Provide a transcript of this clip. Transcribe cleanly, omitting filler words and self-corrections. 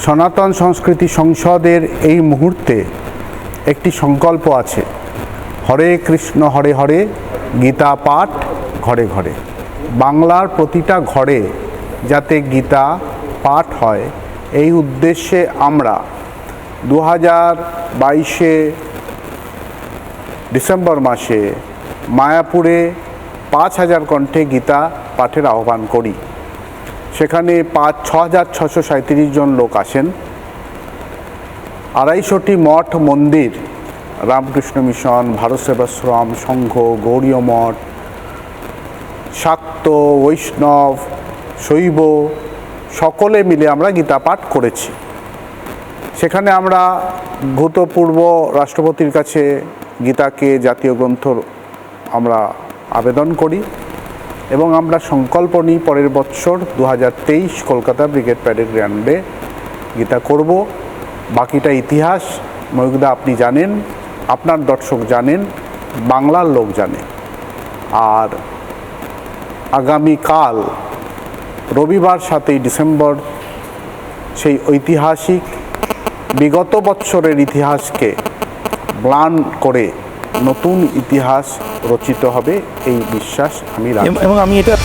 সনাতন সংস্কৃতি সংসদের এই মুহূর্তে একটি সংকল্প আছে, হরে কৃষ্ণ হরে হরে, গীতা পাঠ ঘরে ঘরে। বাংলার প্রতিটা ঘরে যাতে গীতা পাঠ হয়, এই উদ্দেশ্যে আমরা 2022 ডিসেম্বর মাসে মায়াপুরে 5000 কণ্ঠে গীতা পাঠের আহ্বান করি। সেখানে 6,637 জন লোক আসেন। 250টি মঠ মন্দির, রামকৃষ্ণ মিশন, ভারত সেবাশ্রম, সংঘ, গৌড়ীয় মঠ, শাক্ত, বৈষ্ণব, শৈব সকলে মিলে আমরা গীতা পাঠ করেছি। সেখানে আমরা ভূতপূর্ব রাষ্ট্রপতির কাছে গীতাকে জাতীয় গ্রন্থ আমরা আবেদন করি এবং আমরা সংকল্প নিই পরের বছর 2023 কলকাতা ব্রিগেড প্যারেড গ্রাউন্ডে গীতা করব। বাকিটা ইতিহাস ময়ূকদা আপনি জানেন, আপনার দর্শক জানেন, বাংলার লোক জানে। আর আগামীকাল রবিবার 7 ডিসেম্বর সেই ঐতিহাসিক বিগত বৎসরের ইতিহাসকে ম্লান করে নতুন ইতিহাস রচিত হবে, এই বিশ্বাস আমি রাখি। এবং আমি এটা